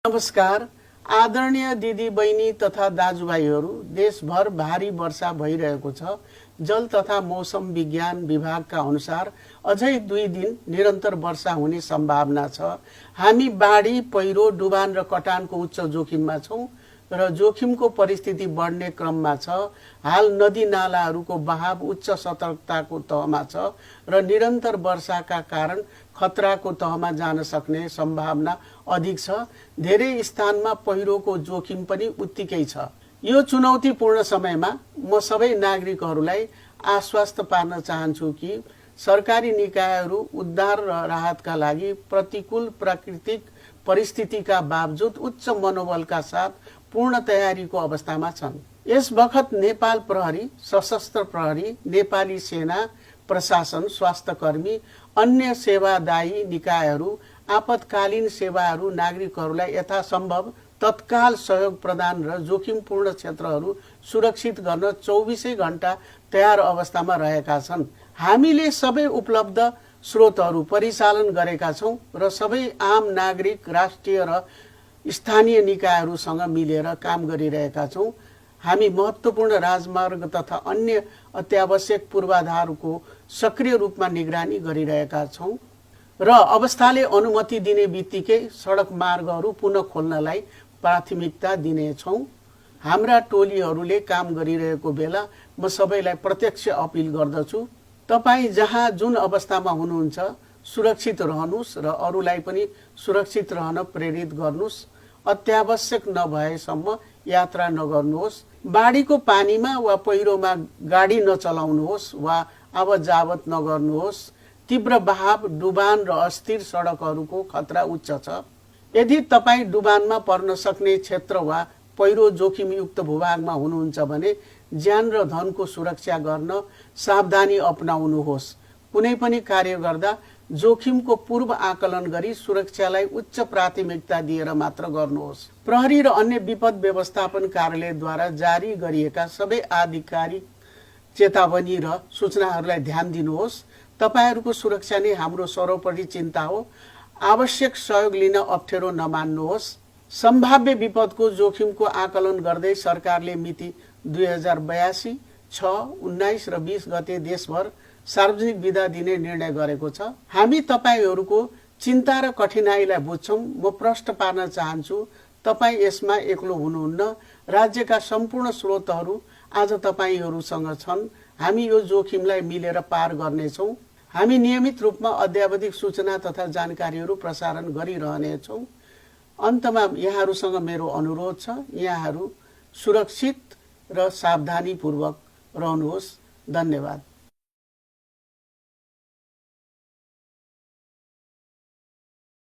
नमस्कार। आदरणीय दिदी बहिनी तथा दाजुभाइहरू, देशभर भारी वर्षा भइरहेको छ। जल तथा मौसम विज्ञान विभागका अनुसार अझै 2 दिन निरन्तर वर्षा हुने सम्भावना छ। हामी बाढी, पहिरो, डुबान र कटानको उच्च जोखिममा छौं र जोखिमको परिस्थिति बढ्ने क्रममा छ। हाल नदी नालाहरूको बहाव उच्च सतर्कताको तहमा छ र निरन्तर वर्षाका कारण खतराको तहमा जान सक्ने सम्भावना अधिक छ। धेरै स्थानमा पहिरोको जोखिम पनि उत्तिकै छ। यो चुनौतीपूर्ण समयमा म सबै नागरिकहरूलाई आश्वस्त पार्न चाहन्छु कि सरकारी निकायहरू उद्धार र राहतका लागि प्रतिकूल प्राकृतिक परिस्थितिका बावजुद उच्च मनोबलका साथ पूर्ण तयारीको अवस्थामा छन्। यस बखत नेपाल प्रहरी, सशस्त्र प्रहरी, नेपाली सेना, प्रशासन, स्वास्थ्यकर्मी, अन्य सेवादायी निकायहरू आपतकालीन सेवाहरू नागरिकहरूलाई यथासम्भव तत्काल सहयोग प्रदान र जोखिमपूर्ण क्षेत्रहरू सुरक्षित गर्न 24 घण्टा तयार अवस्थामा रहेका छन्। हामीले सबै उपलब्ध स्रोतहरू परिचालन गरेका छौं र सबै आम नागरिक, राष्ट्रिय र स्थानीय निकायहरूसँग मिलेर काम गरिरहेका छौं। हामी महत्त्वपूर्ण राजमार्ग तथा अन्य अत्यावश्यक पूर्वाधारको सक्रिय रूपमा निगरानी गरिरहेका छौं र अवस्थाले अनुमति दिने बित्तिकै सडक मार्गहरू पुनः खोल्नलाई प्राथमिकता दिनेछौं। हाम्रा टोलीहरूले काम गरिरहेको बेला म सबैलाई प्रत्यक्ष अपिल गर्दछु, तपाईँ जहाँ जुन अवस्थामा हुनुहुन्छ सुरक्षित रहनुस् र अरूलाई पनि सुरक्षित रहन प्रेरित गर्नुस्। अत्यावश्यक नभएसम्म यात्रा नगर्नुहोस्। बाढीको पानीमा वा पहिरोमा गाडी नचलाउनुहोस् वा आवत-जावत नगर्नुहोस्। तीव्र बहाव, डुबान र अस्थिर सडकहरूको खतरा उच्च छ। यदि तपाईँ डुबानमा पर्न सक्ने क्षेत्र वा पहिरो जोखिमयुक्त भूभागमा हुनुहुन्छ भने ज्यान र धनको सुरक्षा गर्न सावधानी अपनाउनुहोस्। कुनै पनि कार्य गर्दा जोखिमको पूर्व आकलन गरी सुरक्षालाई उच्च प्राथमिकता दिएर मात्र गर्नुहोस्। प्रहरी र अन्य विपद व्यवस्थापन कार्यालयद्वारा जारी गरिएका सबै आधिकारिक चेतावनी र सूचनाहरूलाई ध्यान दिनुहोस्। तपाईहरूको सुरक्षा नै हाम्रो सर्वोपरि चिन्ता हो। आवश्यक सहयोग लिन अप्ठ्यारो नमान्नुहोस्। सम्भाव्य विपदको जोखिमको आकलन गर्दै सरकारले मिति 2082, 6, 19 र 20 गते देशभर सार्वजनिक बिदा दिने निर्णय गरेको छ। हामी तपाईहरूको चिन्ता र कठिनाइलाई बुझ्छौं। म प्रश्न पार्न चाहन्छु, तपाईँ यसमा एक्लो हुनुहुन्न। राज्यका सम्पूर्ण स्रोतहरू आज तपाईहरूसँग छन्। हामी यो जोखिमलाई मिलेर पार गर्नेछौं। हामी नियमित रूपमा अद्यावधिक सूचना तथा जानकारीहरू प्रसारण गरिरहनेछौं। अन्तमा यहाँहरूसँग मेरो अनुरोध छ, यहाँहरू सुरक्षित र सावधानीपूर्वक रहनुहोस्। धन्यवाद।